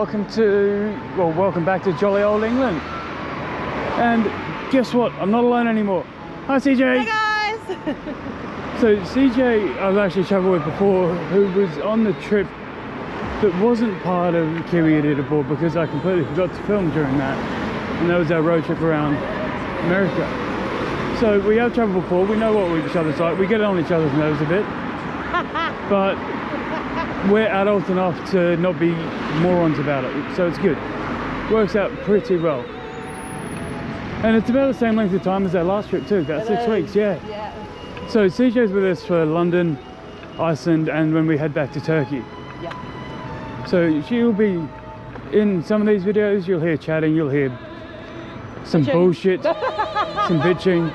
welcome back to jolly old England. And guess what? I'm not alone anymore. Hi CJ! Hey guys! So CJ, I've actually travelled with before, who was on the trip that wasn't part of Kiwi Idiot Aboard because I completely forgot to film during that. And that was our road trip around America. So we have travelled before, we know what each other's like, we get on each other's nerves a bit. But we're adult enough to not be morons about it, so it's good. Works out pretty well. And it's about the same length of time as our last trip too, about 6 weeks, yeah. So CJ's with us for London, Iceland, and when we head back to Turkey. Yeah. So she'll be in some of these videos, you'll hear chatting, you'll hear some bullshit, some bitching,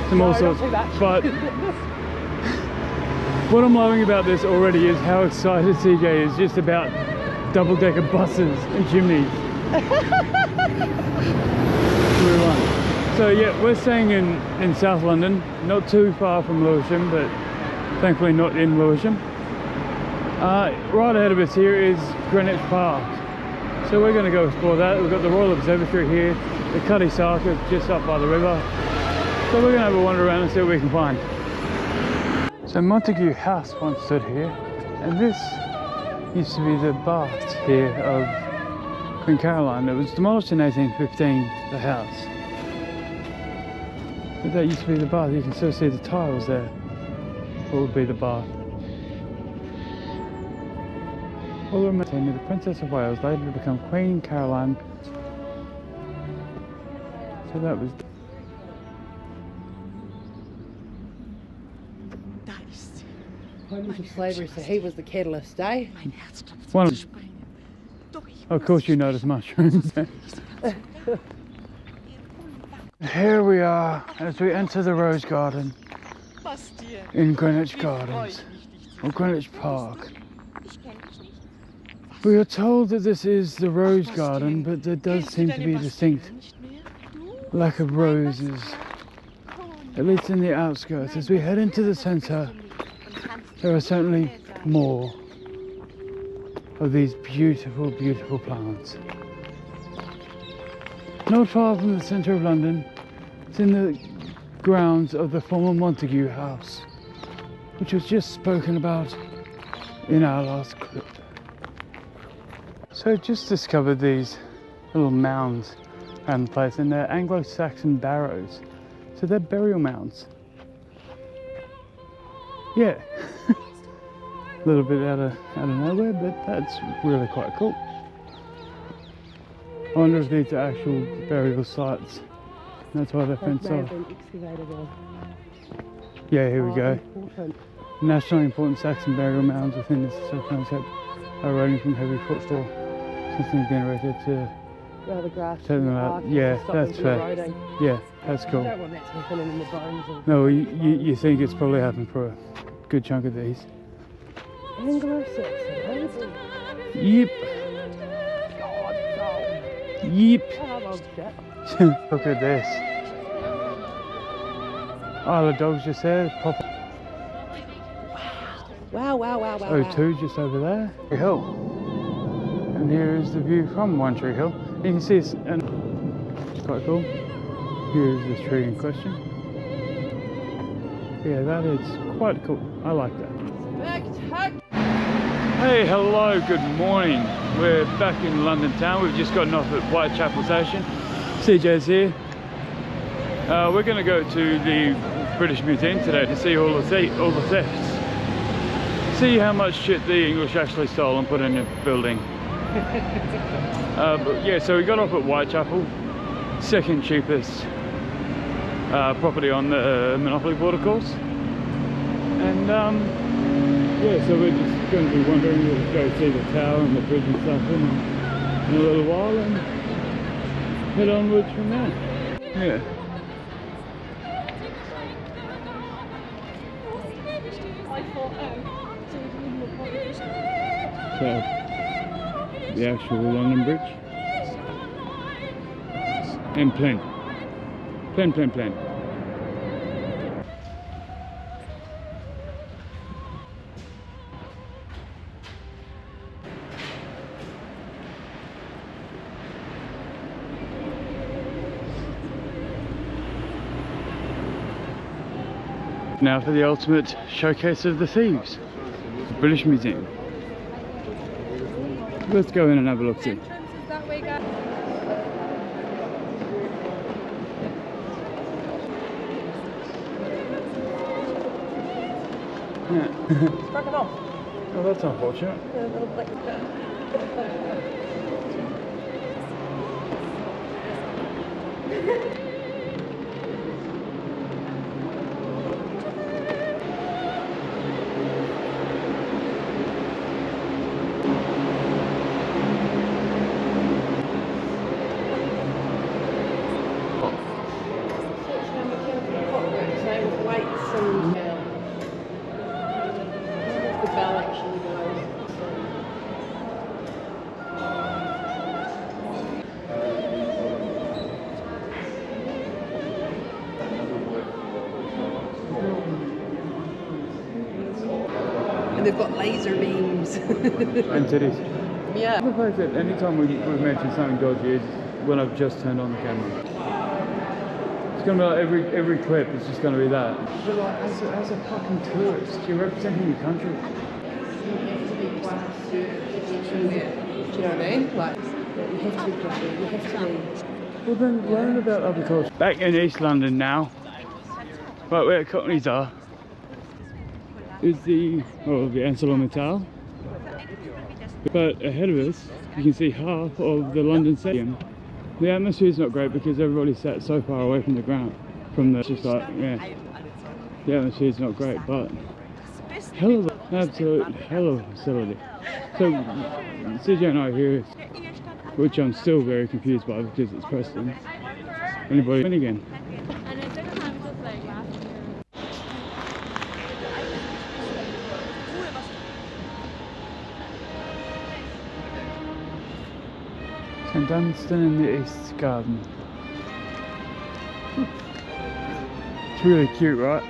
some all sorts. But what I'm loving about this already is how excited CJ is just about double-decker buses and chimneys. So yeah, we're staying in South London, not too far from Lewisham, but thankfully not in Lewisham. Right ahead of us here is Greenwich Park. So we're going to go explore that. We've got the Royal Observatory here, the Cutty Sark is just up by the river. So we're going to have a wander around and see what we can find. So Montague House once stood here, and this used to be the bath here of Queen Caroline. It was demolished in 1815, the house. But that used to be the bath. You can still see the tiles there. What would be the bath? All remained of the Princess of Wales, later to become Queen Caroline. So that was... Of slavery, so he was the catalyst, eh? Of course you notice mushrooms. Here we are as we enter the Rose Garden in Greenwich Gardens, or Greenwich Park. We are told that this is the Rose Garden, but there does seem to be a distinct lack of roses, at least in the outskirts. As we head into the centre, there are certainly more of these beautiful, beautiful plants. Not far from the centre of London, it's in the grounds of the former Montague House, which was just spoken about in our last clip. So just discovered these little mounds around the place, and they're Anglo-Saxon barrows. So they're burial mounds. Yeah. A little bit out of nowhere, but that's really quite cool. I wonder if these are actual burial sites. That's why they're fenced off. Yeah, here we go. Important. Nationally important Saxon burial mounds within this historic concept are eroding from heavy footfall. Something's been erected to The grass take them out. Yeah, that's fair. Yeah, that's cool. I don't want that to happen in the bones of... No, you think it's probably happened for a good chunk of these. Anglo-Saxon. Yep. God, no. Yep. I love that. Look at this. Isle of Dogs just there. Proper. Wow. O2 just over there. Tree Hill. And here is the view from One Tree Hill. You can see it's quite cool. Here is the tree in question. Yeah, that is quite cool. I like that. Hey, hello, good morning. We're back in London town. We've just gotten off at Whitechapel station. CJ's here. We're going to go to the British Museum today to see all the thefts. See how much shit the English actually stole and put in a building. But yeah, so we got off at Whitechapel, second cheapest property on the Monopoly border course. And yeah, so we're just going to be wandering. We'll go see the tower and the bridge and stuff in a little while and head onwards from there. Yeah. So, the actual London Bridge. And plane. Plane. Now for the ultimate showcase of the thieves, British Museum. Let's go in and have a look see. Yeah. It's broken off. Oh, that's unfortunate. A little black. The bell actually goes. And they've got laser beams. And titties. Yeah. The fact that anytime we've mentioned something dodgy is when I've just turned on the camera. It's gonna be like every clip is just gonna be that. But like as a fucking tourist, you're representing your country. You have to be quite yeah. Do you know what I mean? Like, you have to be proper, you have to be. Well then learn about other cultures. Back in East London now, right where Cockneys are, is the ArcelorMittal. But ahead of us, you can see half of the London Stadium. The atmosphere is not great because everybody sat so far away from the ground. It's just like, yeah, the atmosphere is not great, but absolute hell of a facility. So CJ and I are here, which I'm still very confused by because it's Preston. Anybody win again? St Dunstan in the East Garden. It's really cute, right?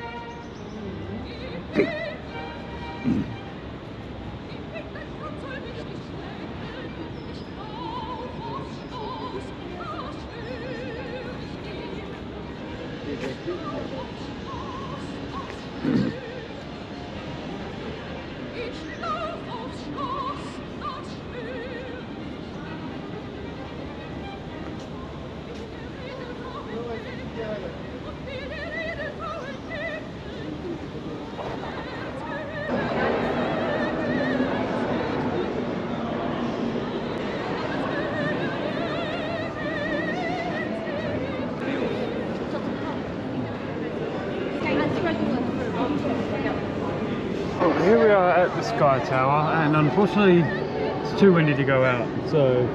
Well, here we are at the Sky Tower, and unfortunately it's too windy to go out, so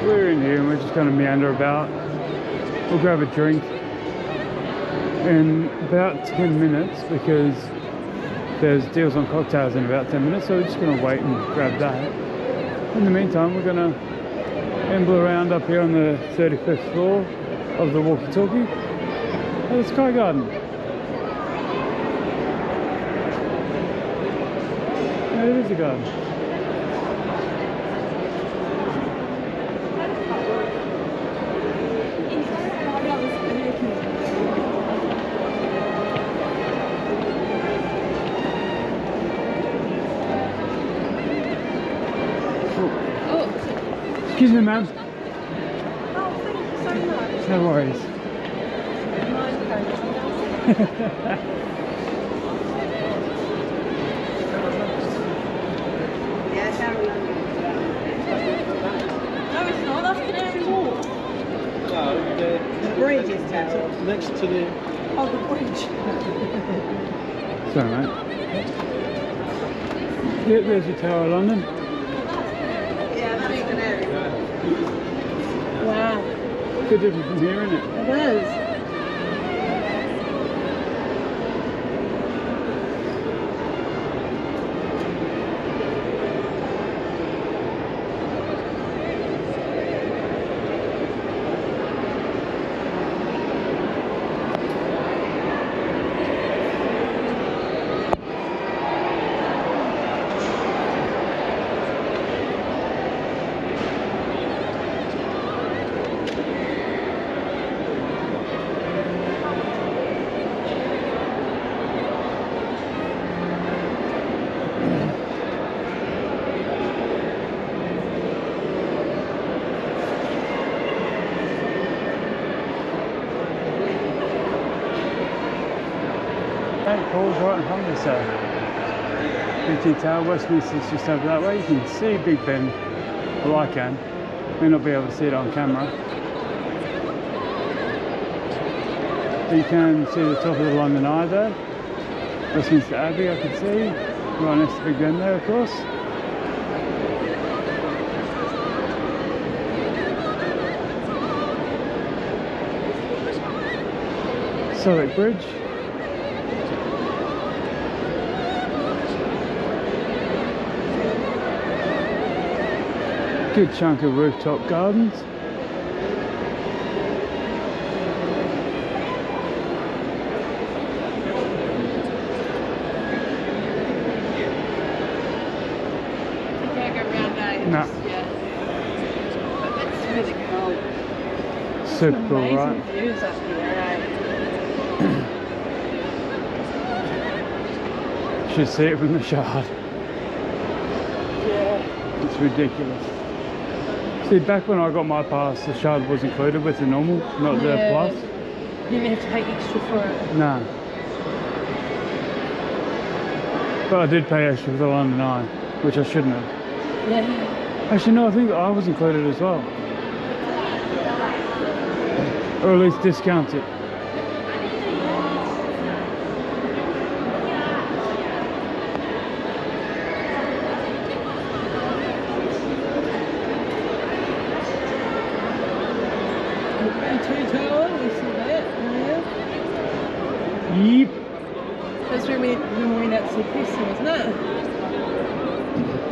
we're in here and we're just going to meander about. We'll grab a drink in about 10 minutes because there's deals on cocktails in about 10 minutes, so we're just going to wait and grab that. In the meantime, we're going to amble around up here on the 35th floor of the walkie-talkie at the Sky Garden. Yeah, it is a garden. Excuse me, ma'am. Oh, thank you so much. No worries. No, it's not. That's Canary Wharf. No, The bridge is terrible. next to the... Oh, the bridge. Sorry, mate. Yeah, there's your Tower of London. Yeah, that is Canary Wharf. Wow. Good different from here, isn't it? It is. St Paul's right in front of us there. BT Tower, Westminster's just over that way. You can see Big Ben, well I can. May not be able to see it on camera. But you can see the top of the London Eye there. Westminster Abbey I can see. Right next to Big Ben there, of course. Southwark Bridge. Good chunk of rooftop gardens. No. But that's really cool. Super cool, Amazing right? views up here, Should see it from the Shard. Yeah. It's ridiculous. See, back when I got my pass, the Shard was included with the normal, not the plus. You didn't have to pay extra for it. No. But I did pay extra for the London Eye, which I shouldn't have. Yeah. Actually, no, I think I was included as well. Or at least discounted. Yep. That's when we went out to see Christy, wasn't it?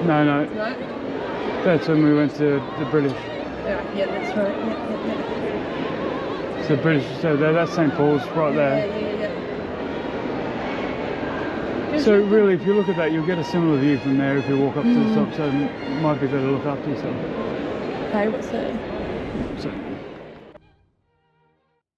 No. No? That's when we went to the British. Yeah, that's right. Yeah. So British, so there, that's St Paul's right there. Yeah. So really, if you look at that, you'll get a similar view from there if you walk up to the top. So it might be better to look after yourself. Hey, what's that? So